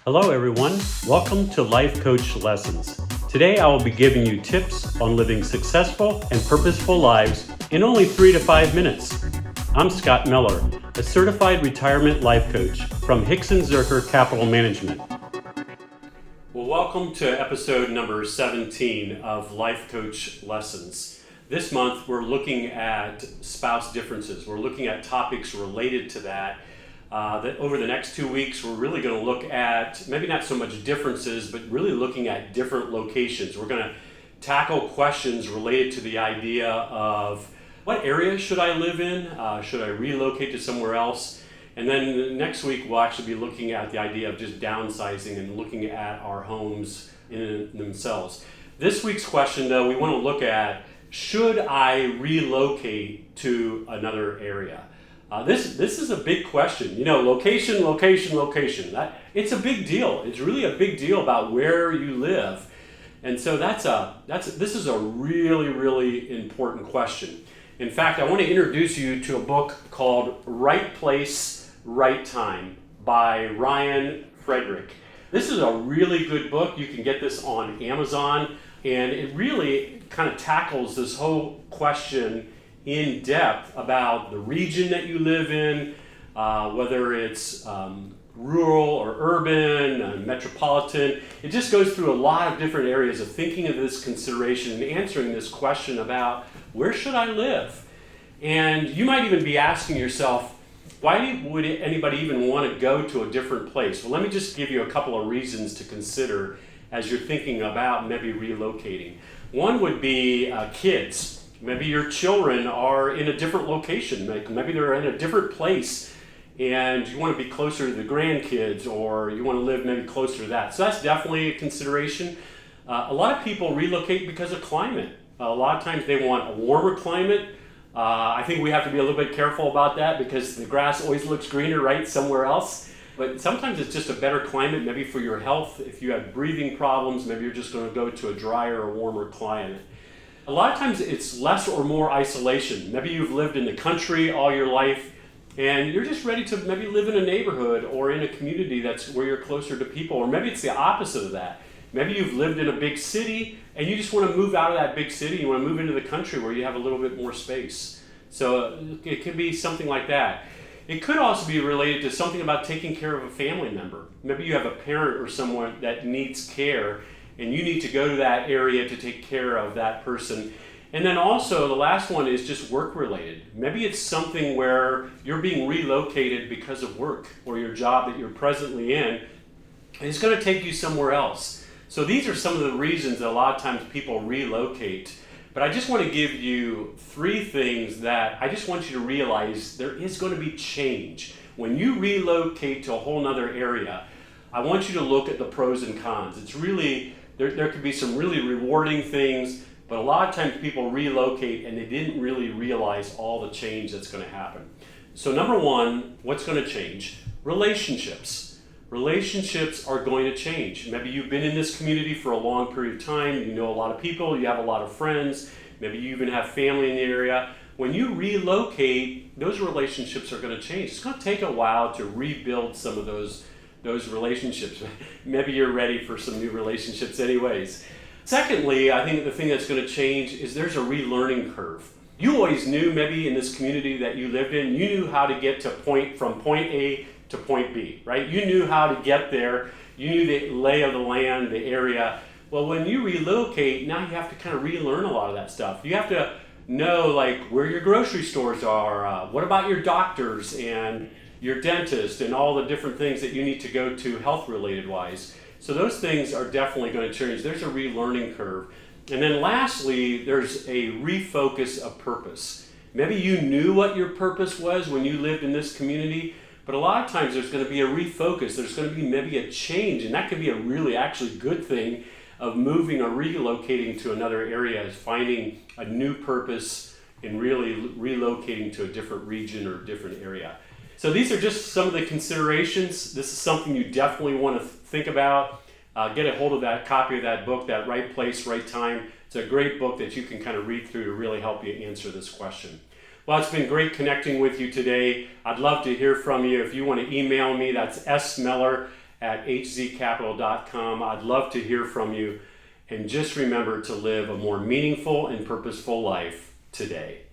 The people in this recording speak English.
Hello everyone, welcome to Life Coach Lessons. Today I will be giving you tips on living successful and purposeful lives in only 3 to 5 minutes. I'm Scott Miller, a certified retirement life coach from Hixon Zuercher Capital Management. Well, welcome to episode number 17 of Life Coach Lessons. This month we're looking at spouse differences. We're looking at topics related to that. That over the next 2 weeks, we're really going to look at maybe not so much differences, but really looking at different locations. We're going to tackle questions related to the idea of what area should I live in? Should I relocate to somewhere else? And then next week, we'll actually be looking at the idea of just downsizing and looking at our homes in themselves. This week's question, though, we want to look at, should I relocate to another area? This is a big question. You know, location. It's a big deal. It's really a big deal about where you live. And so this is a really, really important question. In fact, I want to introduce you to a book called Right Place, Right Time by Ryan Frederick. This is a really good book. You can get this on Amazon, and it really kind of tackles this whole question in depth about the region that you live in, whether it's rural or urban, metropolitan. It just goes through a lot of different areas of thinking of this consideration and answering this question about where should I live? And you might even be asking yourself, why would anybody even want to go to a different place? Well, let me just give you a couple of reasons to consider as you're thinking about maybe relocating. One would be kids. Maybe your children are in a different location. Maybe they're in a different place and you want to be closer to the grandkids, or you want to live maybe closer to that. So that's definitely a consideration. A lot of people relocate because of climate. A lot of times they want a warmer climate. I think we have to be a little bit careful about that because the grass always looks greener, right, somewhere else. But sometimes it's just a better climate, maybe for your health. If you have breathing problems, maybe you're just going to go to a drier or warmer climate. A lot of times it's less or more isolation. Maybe you've lived in the country all your life and you're just ready to maybe live in a neighborhood or in a community that's where you're closer to people. Or maybe it's the opposite of that. Maybe you've lived in a big city and you just want to move out of that big city. You want to move into the country where you have a little bit more space. So it could be something like that. It could also be related to something about taking care of a family member. Maybe you have a parent or someone that needs care and you need to go to that area to take care of that person. And then also the last one is just work related. Maybe it's something where you're being relocated because of work or your job that you're presently in, and it's going to take you somewhere else. So these are some of the reasons that a lot of times people relocate. But I just want to give you 3 things that I just want you to realize there is going to be change. When you relocate to a whole nother area, I want you to look at the pros and cons. It's really, there could be some really rewarding things, but a lot of times people relocate and they didn't really realize all the change that's going to happen. So number 1, what's going to change? Relationships. Relationships are going to change. Maybe you've been in this community for a long period of time, you know a lot of people, you have a lot of friends, maybe you even have family in the area. When you relocate, those relationships are going to change. It's going to take a while to rebuild some of those relationships. Maybe you're ready for some new relationships anyways. Secondly, I think the thing that's going to change is there's a relearning curve. You always knew maybe in this community that you lived in, you knew how to get to from point A to point B, right? You knew how to get there. You knew the lay of the land, the area. Well, when you relocate, now you have to kind of relearn a lot of that stuff. You have to know like where your grocery stores are, what about your doctors and your dentist and all the different things that you need to go to health related wise. So those things are definitely going to change. There's a relearning curve. And then lastly, there's a refocus of purpose. Maybe you knew what your purpose was when you lived in this community, but a lot of times there's going to be a refocus. There's going to be maybe a change, and that could be a really actually good thing of moving or relocating to another area, is finding a new purpose and really relocating to a different region or different area. So these are just some of the considerations. This is something you definitely want to think about. Get a hold of that copy of that book, that Right Place, Right Time. It's a great book that you can kind of read through to really help you answer this question. Well, it's been great connecting with you today. I'd love to hear from you. If you want to email me, that's smiller at hzcapital.com. I'd love to hear from you. And just remember to live a more meaningful and purposeful life today.